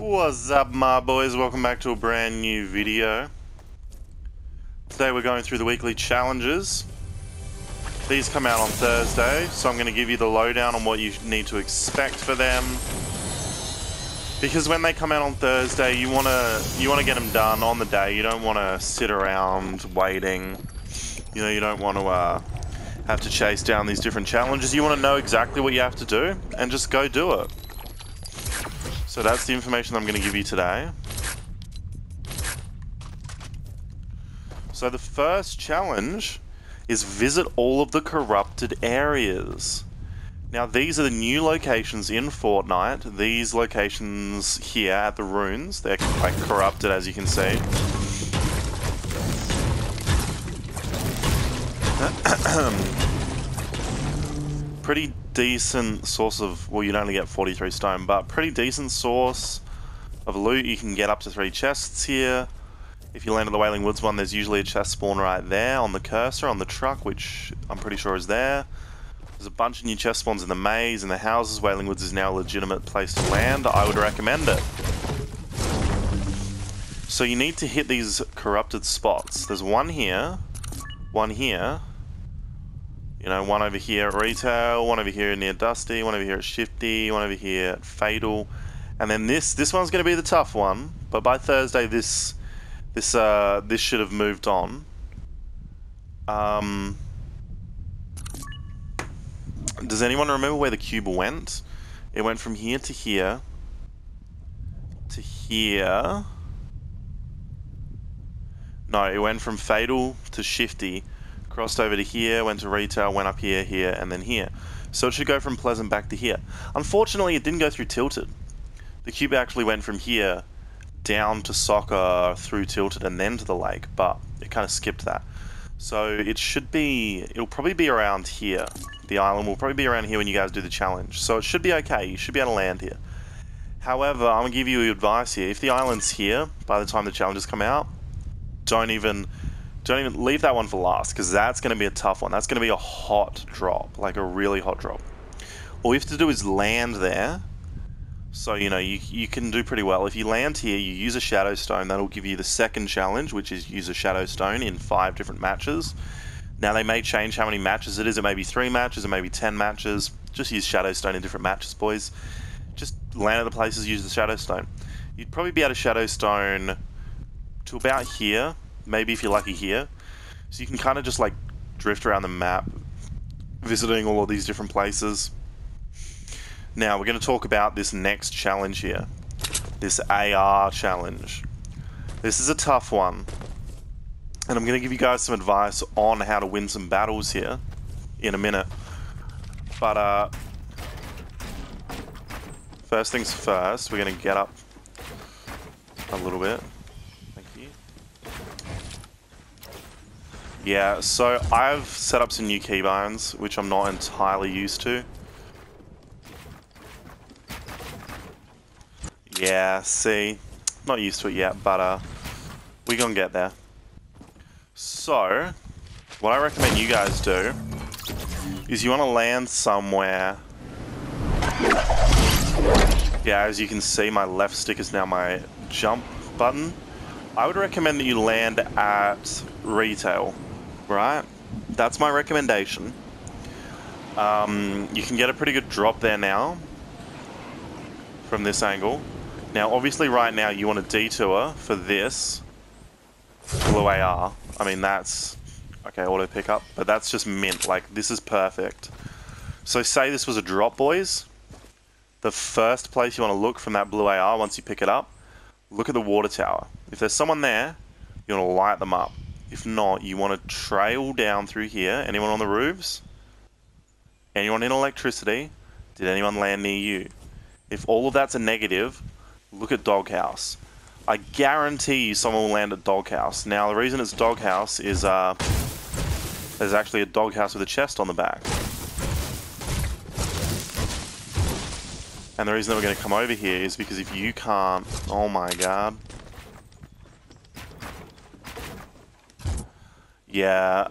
What's up, my boys? Welcome back to a brand new video. Today we're going through the weekly challenges. These come out on Thursday, so I'm going to give you the lowdown on what you need to expect for them. Because when they come out on Thursday, you want to get them done on the day. You don't want to sit around waiting. You know, you don't want to have to chase down these different challenges. You want to know exactly what you have to do and just go do it. So that's the information I'm going to give you today. So the first challenge is visit all of the corrupted areas. Now these are the new locations in Fortnite. These locations here at the ruins, they're quite corrupted, as you can see. Pretty decent source of, well, you'd only get 43 stone, but pretty decent source of loot. You can get up to 3 chests here. If you land at the Wailing Woods one, there's usually a chest spawn right there on the cursor, on the truck, which I'm pretty sure is there. There's a bunch of new chest spawns in the maze, in the houses. Wailing Woods is now a legitimate place to land. I would recommend it. So you need to hit these corrupted spots. There's one here, you know, one over here at Retail, one over here near Dusty, one over here at Shifty, one over here at Fatal, and then this one's going to be the tough one. But by Thursday, this should have moved on. Does anyone remember where the cube went? It went from here to here to here. No, it went from Fatal to Shifty. Crossed over to here, went to Retail, went up here, here, and then here. So it should go from Pleasant back to here. Unfortunately, it didn't go through Tilted. The cube actually went from here down to Soccer, through Tilted, and then to the lake, but it kind of skipped that. So it'll probably be around here. The island will probably be around here when you guys do the challenge. So it should be okay. You should be able to land here. However, I'm going to give you advice here. If the island's here by the time the challenges come out, don't even leave that one for last, because that's going to be a tough one. That's going to be a hot drop, like a really hot drop. All you have to do is land there. So, you know, you can do pretty well. If you land here, you use a Shadow Stone. That'll give you the second challenge, which is use a Shadow Stone in 5 different matches. Now, they may change how many matches it is. It may be 3 matches, it may be 10 matches. Just use Shadow Stone in different matches, boys. Just land at the places, use the Shadow Stone. You'd probably be able to Shadow Stone to about here. Maybe if you're lucky here. So you can kind of just like drift around the map, visiting all of these different places. Now we're going to talk about this next challenge here. This AR challenge. This is a tough one. And I'm going to give you guys some advice on how to win some battles here in a minute. But first things first, we're going to get up a little bit. Yeah, so I've set up some new keybinds, which I'm not entirely used to. Yeah, see, not used to it yet, but we're gonna get there. So, what I recommend you guys do is you want to land somewhere. Yeah, as you can see, my left stick is now my jump button. I would recommend that you land at Retail. Right, that's my recommendation. You can get a pretty good drop there now from this angle. Now obviously right now you want a detour for this blue AR. I mean, that's okay, auto pickup, but that's just mint. Like, this is perfect. So say this was a drop, boys. The first place you want to look from that blue AR, once you pick it up, look at the water tower. If there's someone there, you want to light them up. If not, you want to trail down through here. Anyone on the roofs? Anyone in electricity? Did anyone land near you? If all of that's a negative, look at Doghouse. I guarantee you someone will land at Doghouse. Now, the reason it's Doghouse is there's actually a doghouse with a chest on the back. And the reason that we're going to come over here is because if you can't... Oh my god. Yeah,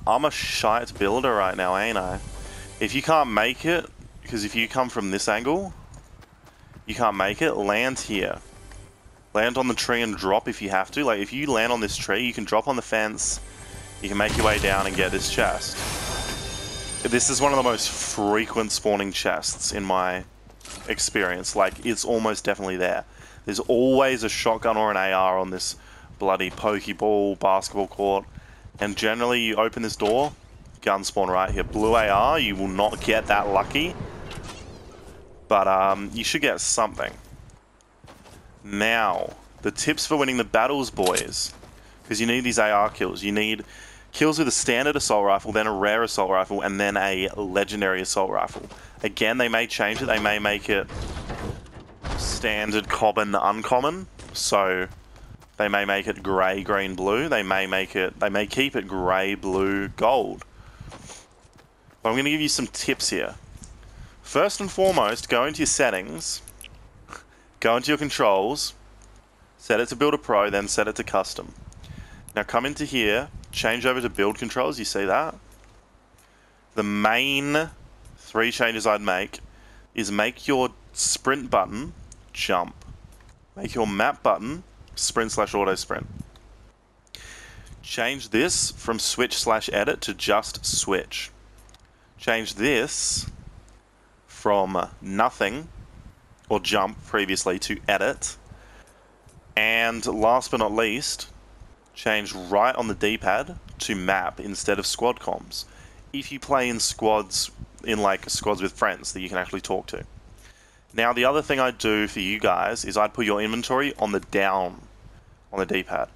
I'm a shite builder right now, ain't I? If you can't make it, because if you come from this angle, you can't make it, land here. Land on the tree and drop if you have to. Like, if you land on this tree, you can drop on the fence, you can make your way down and get this chest. This is one of the most frequent spawning chests in my experience. Like, it's almost definitely there. There's always a shotgun or an AR on this bloody Pokeball basketball court. And generally, you open this door, gun spawn right here. Blue AR, you will not get that lucky. But you should get something. Now, the tips for winning the battles, boys. Because you need these AR kills. You need kills with a standard assault rifle, then a rare assault rifle, and then a legendary assault rifle. Again, they may change it. They may make it standard, common, uncommon. So they may make it grey, green, blue. They may keep it grey, blue, gold. But I'm going to give you some tips here. First and foremost, go into your settings, go into your controls, set it to Builder Pro, then set it to Custom. Now come into here, change over to Build Controls, you see that? The main 3 changes I'd make is make your sprint button jump. Make your map button sprint/auto sprint. Change this from switch/edit to just switch. Change this from nothing, or jump previously, to edit. And last but not least, change right on the D-pad to map instead of squad comms. If you play in squads, like squads with friends that you can actually talk to. Now the other thing I'd do for you guys is I'd put your inventory on the down on the D-pad,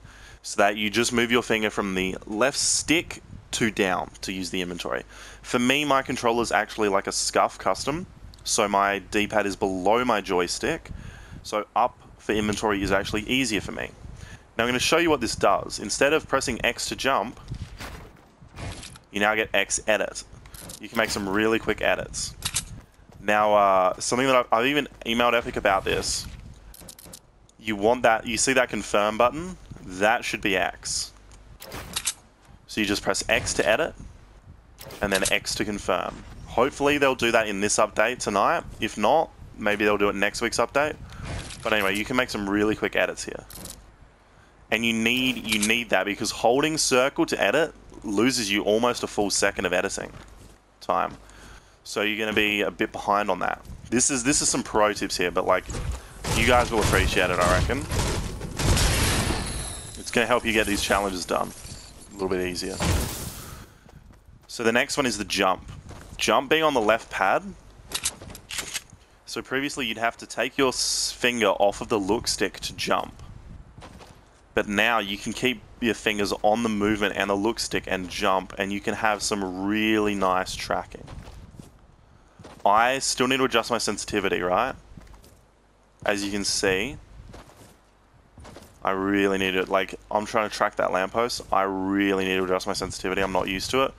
so that you just move your finger from the left stick to down to use the inventory. For me, my controller is actually like a scuff custom, so my D-pad is below my joystick, so up for inventory is actually easier for me. Now I'm going to show you what this does. Instead of pressing X to jump, you now get X edit. You can make some really quick edits. Now, something that I've even emailed Epic about this. You want that, you see that confirm button? That should be X. So you just press X to edit, and then X to confirm. Hopefully they'll do that in this update tonight. If not, maybe they'll do it next week's update. But anyway, you can make some really quick edits here. And you need that, because holding circle to edit loses you almost a full second of editing time. So you're going to be a bit behind on that. This is some pro tips here, but like, you guys will appreciate it, I reckon. It's going to help you get these challenges done a little bit easier. So the next one is the jump. Jump being on the left pad. So previously you'd have to take your finger off of the look stick to jump. But now you can keep your fingers on the movement and the look stick and jump, and you can have some really nice tracking. I still need to adjust my sensitivity, right? As you can see, I really need it. Like, I'm trying to track that lamppost. I really need to adjust my sensitivity. I'm not used to it.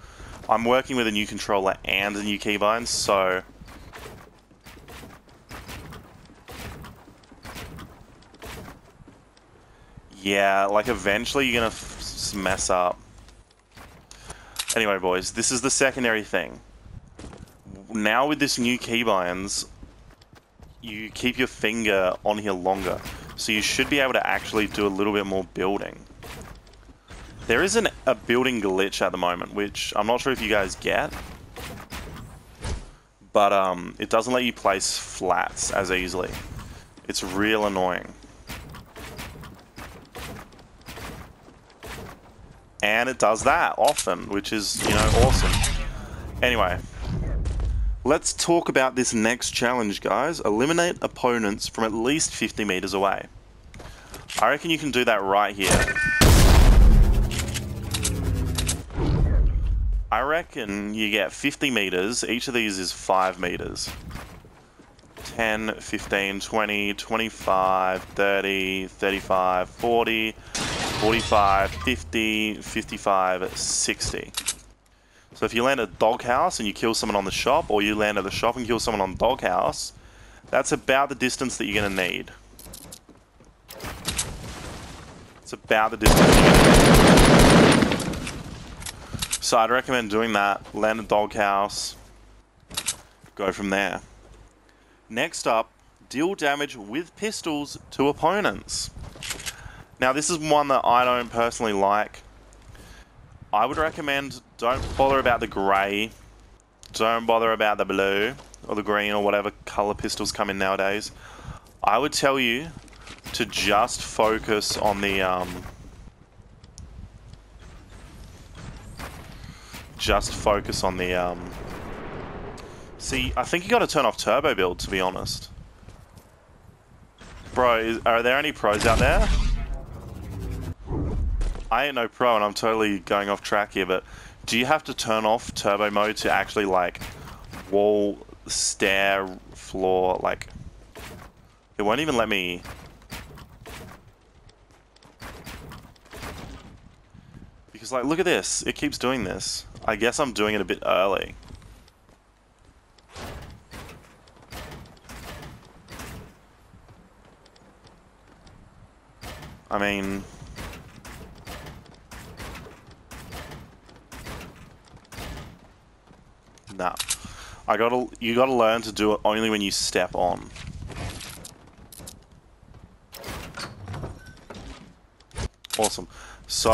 I'm working with a new controller and a new keybind, so yeah, like eventually you're gonna mess up. Anyway, boys, this is the secondary thing. Now with this new keybinds, you keep your finger on here longer, so you should be able to actually do a little bit more building. There is a building glitch at the moment, which I'm not sure if you guys get, but it doesn't let you place flats as easily. It's real annoying. And it does that often, which is, you know, awesome. Anyway, let's talk about this next challenge, guys. Eliminate opponents from at least 50 meters away. I reckon you can do that right here. I reckon you get 50 meters. Each of these is 5 meters. 10, 15, 20, 25, 30, 35, 40, 45, 50, 55, 60. So if you land at a doghouse and you kill someone on the shop, or you land at the shop and kill someone on the doghouse, that's about the distance that you're going to need. It's about the distance you're going to need. So I'd recommend doing that. Land a doghouse. Go from there. Next up, Deal damage with pistols to opponents. Now this is one that I don't personally like. I would recommend don't bother about the grey. Don't bother about the blue or the green or whatever colour pistols come in nowadays. I would tell you to just focus on the see, I think you got to turn off turbo build, to be honest. Bro, are there any pros out there? I ain't no pro and I'm totally going off track here, but do you have to turn off turbo mode to actually like wall, stair, floor, like it won't even let me. Because like look at this, it keeps doing this. I guess I'm doing it a bit early. I mean, nah. You gotta learn to do it only when you step on. Awesome. So,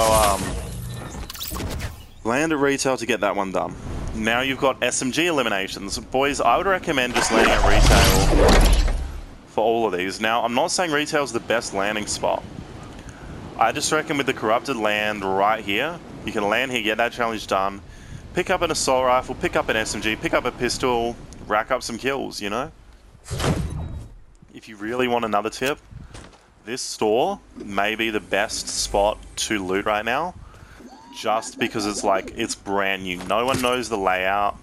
land at retail to get that one done. Now you've got SMG eliminations. Boys, I would recommend just landing at retail for all of these. Now, I'm not saying retail is the best landing spot. I just reckon with the corrupted land right here, you can land here, get that challenge done, pick up an assault rifle, pick up an SMG, pick up a pistol, rack up some kills, you know? If you really want another tip, this store may be the best spot to loot right now, just because it's like, it's brand new. No one knows the layout.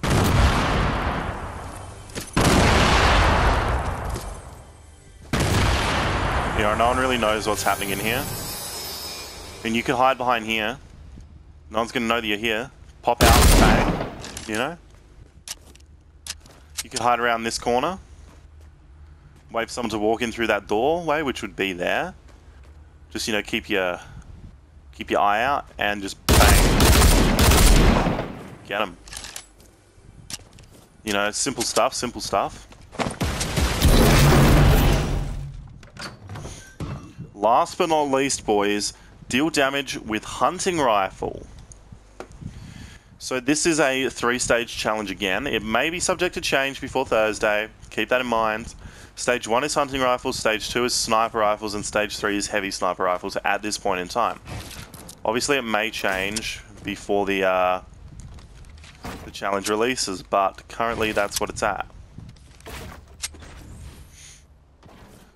You know, no one really knows what's happening in here. And you can hide behind here. No one's gonna know that you're here. Pop out, bang, you know? You can hide around this corner. Wait for someone to walk in through that doorway, which would be there. Just, you know, keep your eye out and just bang. Get them. You know, simple stuff, simple stuff. Last but not least, boys, deal damage with hunting rifle. So this is a 3-stage challenge again. It may be subject to change before Thursday. Keep that in mind. Stage 1 is hunting rifles, Stage 2 is sniper rifles, and Stage 3 is heavy sniper rifles at this point in time. Obviously it may change before the challenge releases, but currently that's what it's at.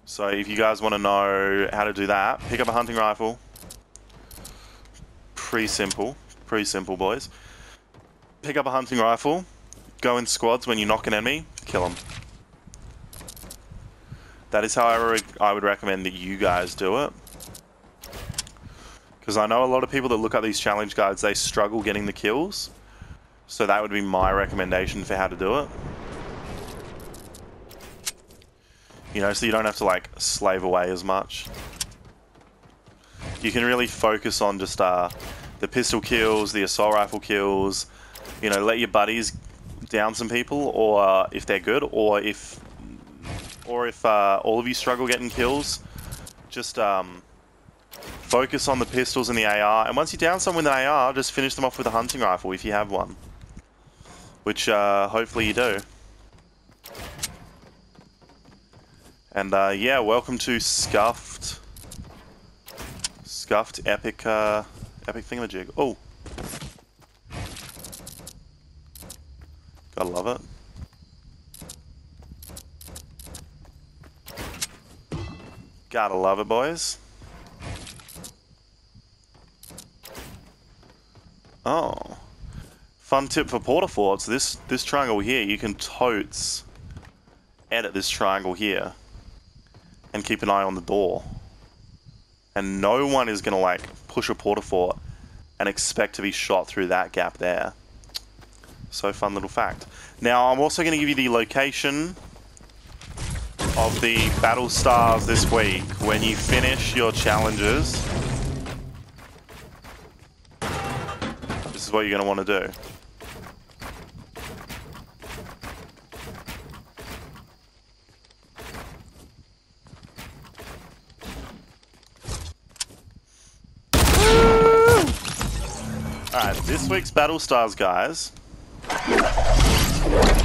So if you guys want to know how to do that, pick up a hunting rifle. Pretty simple, boys. Pick up a hunting rifle, go in squads when you knock an enemy, kill them. That is how I would recommend that you guys do it. Because I know a lot of people that look at these challenge guides, they struggle getting the kills. So that would be my recommendation for how to do it. You know, so you don't have to like slave away as much. You can really focus on just the pistol kills, the assault rifle kills. You know, let your buddies down some people, or if they're good, or if all of you struggle getting kills, just focus on the pistols and the AR. And once you down someone with an AR, just finish them off with a hunting rifle if you have one, which hopefully you do. And yeah, welcome to Scuffed Epic Epic Thingamajig. Oh. Gotta love it. Gotta love it, boys. Oh. Fun tip for porta forts. This triangle here, you can totes edit this triangle here and keep an eye on the door. And no one is gonna like push a porta fort and expect to be shot through that gap there. So fun little fact. Now I'm also going to give you the location of the battle stars this week when you finish your challenges. This is what you're going to want to do. This week's Battle Stars, guys,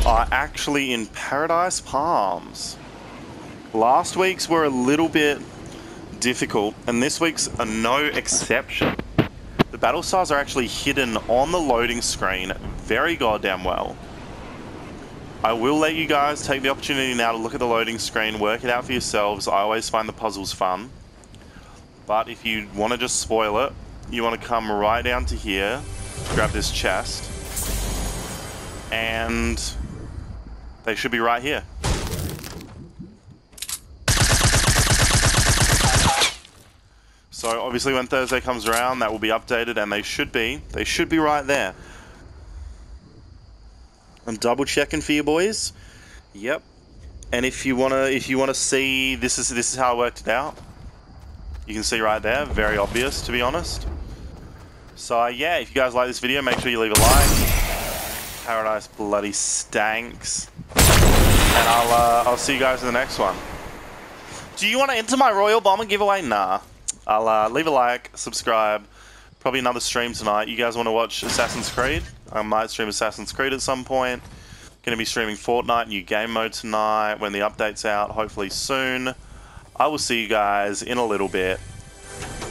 are actually in Paradise Palms. Last week's were a little bit difficult, and this week's are no exception. The Battle Stars are actually hidden on the loading screen very goddamn well. I will let you guys take the opportunity now to look at the loading screen, work it out for yourselves. I always find the puzzles fun. But if you want to just spoil it, you want to come right down to here, grab this chest, and they should be right here. So obviously when Thursday comes around, that will be updated, and they should be right there. I'm double checking for you boys. Yep. And if you wanna see, this is how I worked it out. You can see right there, very obvious to be honest. So yeah, if you guys like this video, make sure you leave a like. Paradise bloody stanks. And I'll see you guys in the next one. Do you want to enter my Royal Bomber giveaway? Nah. I'll leave a like, subscribe. Probably another stream tonight. You guys want to watch Assassin's Creed? I might stream Assassin's Creed at some point. Gonna be streaming Fortnite new game mode tonight when the update's out, hopefully soon. I will see you guys in a little bit.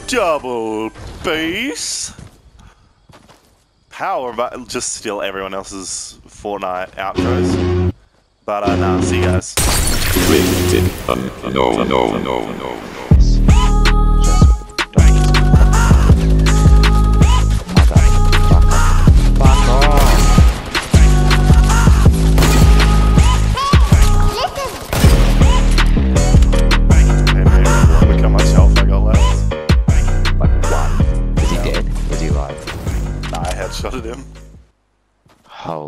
Double peace. Power about just steal everyone else's Fortnite outros. But nah, see you guys. No. Shot at him. Holy.